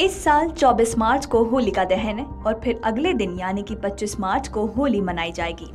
इस साल 24 मार्च को होलिका दहन है और फिर अगले दिन यानी कि 25 मार्च को होली मनाई जाएगी।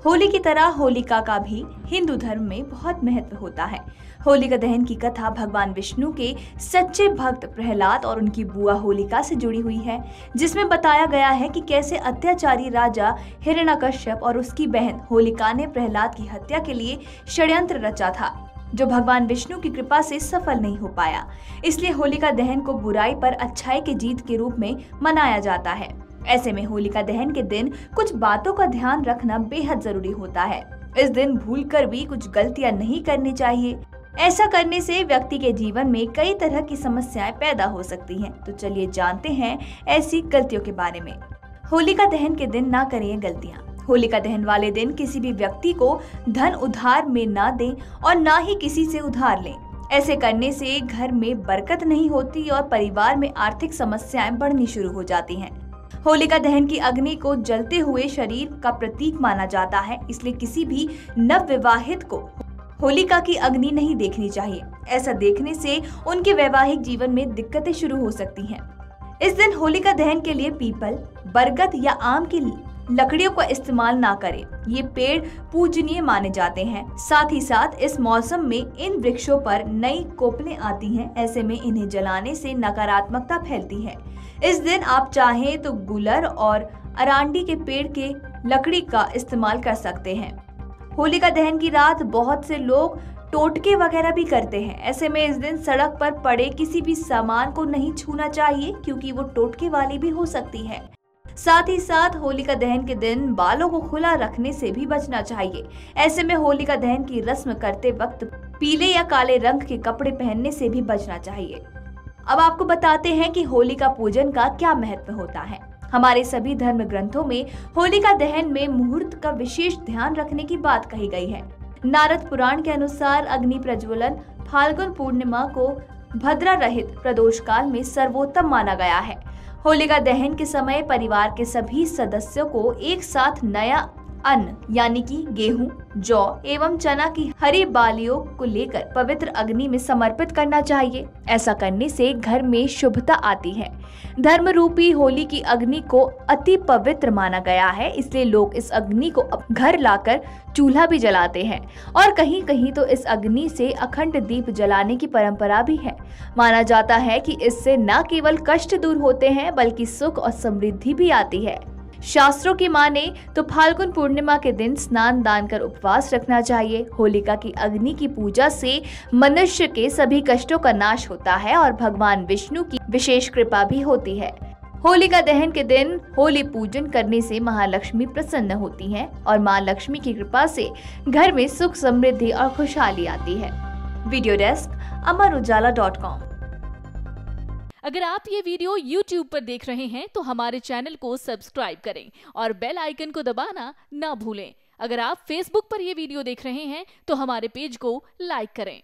होली की तरह होलिका का भी हिंदू धर्म में बहुत महत्व होता है। होलिका दहन की कथा भगवान विष्णु के सच्चे भक्त प्रहलाद और उनकी बुआ होलिका से जुड़ी हुई है, जिसमें बताया गया है कि कैसे अत्याचारी राजा हिरण्यकश्यप और उसकी बहन होलिका ने प्रहलाद की हत्या के लिए षड्यंत्र रचा था, जो भगवान विष्णु की कृपा से सफल नहीं हो पाया। इसलिए होलिका दहन को बुराई पर अच्छाई की जीत के रूप में मनाया जाता है। ऐसे में होलिका दहन के दिन कुछ बातों का ध्यान रखना बेहद जरूरी होता है। इस दिन भूलकर भी कुछ गलतियां नहीं करनी चाहिए। ऐसा करने से व्यक्ति के जीवन में कई तरह की समस्याएं पैदा हो सकती हैं। तो चलिए जानते हैं ऐसी गलतियों के बारे में। होलिका दहन के दिन ना करें ये गलतियां। होलिका दहन वाले दिन किसी भी व्यक्ति को धन उधार में ना दें और ना ही किसी से उधार लें। ऐसे करने से घर में बरकत नहीं होती और परिवार में आर्थिक समस्याएं बढ़नी शुरू हो जाती हैं। होलिका दहन की अग्नि को जलते हुए शरीर का प्रतीक माना जाता है, इसलिए किसी भी नवविवाहित को होलिका की अग्नि नहीं देखनी चाहिए। ऐसा देखने से उनके वैवाहिक जीवन में दिक्कतें शुरू हो सकती हैं। इस दिन होलिका दहन के लिए पीपल, बरगद या आम की लकड़ियों का इस्तेमाल ना करें। ये पेड़ पूजनीय माने जाते हैं। साथ ही साथ इस मौसम में इन वृक्षों पर नई कोपलें आती हैं। ऐसे में इन्हें जलाने से नकारात्मकता फैलती है। इस दिन आप चाहें तो गुलर और अरांडी के पेड़ के लकड़ी का इस्तेमाल कर सकते हैं। होलिका दहन की रात बहुत से लोग टोटके वगैरह भी करते हैं। ऐसे में इस दिन सड़क पर पड़े किसी भी सामान को नहीं छूना चाहिए, क्योंकि वो टोटके वाली भी हो सकती है। साथ ही साथ होलिका दहन के दिन बालों को खुला रखने से भी बचना चाहिए। ऐसे में होलिका दहन की रस्म करते वक्त पीले या काले रंग के कपड़े पहनने से भी बचना चाहिए। अब आपको बताते हैं कि होलिका पूजन का क्या महत्व होता है। हमारे सभी धर्म ग्रंथों में होलिका दहन में मुहूर्त का विशेष ध्यान रखने की बात कही गई है। नारद पुराण के अनुसार अग्नि प्रज्वलन फाल्गुन पूर्णिमा को भद्रा रहित प्रदोष काल में सर्वोत्तम माना गया है। होलिका दहन के समय परिवार के सभी सदस्यों को एक साथ नया अन्न यानी कि गेहूं, जौ एवं चना की हरी बालियों को लेकर पवित्र अग्नि में समर्पित करना चाहिए। ऐसा करने से घर में शुभता आती है। धर्म रूपी होली की अग्नि को अति पवित्र माना गया है, इसलिए लोग इस अग्नि को घर लाकर चूल्हा भी जलाते हैं और कहीं कहीं तो इस अग्नि से अखंड दीप जलाने की परंपरा भी है। माना जाता है कि इससे न केवल कष्ट दूर होते हैं बल्कि सुख और समृद्धि भी आती है। शास्त्रों की माने तो फाल्गुन पूर्णिमा के दिन स्नान दान कर उपवास रखना चाहिए। होलिका की अग्नि की पूजा से मनुष्य के सभी कष्टों का नाश होता है और भगवान विष्णु की विशेष कृपा भी होती है। होलिका दहन के दिन होली पूजन करने से महालक्ष्मी प्रसन्न होती हैं और मां लक्ष्मी की कृपा से घर में सुख समृद्धि और खुशहाली आती है। वीडियो डेस्क अमरउजाला.com। अगर आप ये वीडियो YouTube पर देख रहे हैं तो हमारे चैनल को सब्सक्राइब करें और बेल आइकन को दबाना ना भूलें। अगर आप Facebook पर ये वीडियो देख रहे हैं तो हमारे पेज को लाइक करें।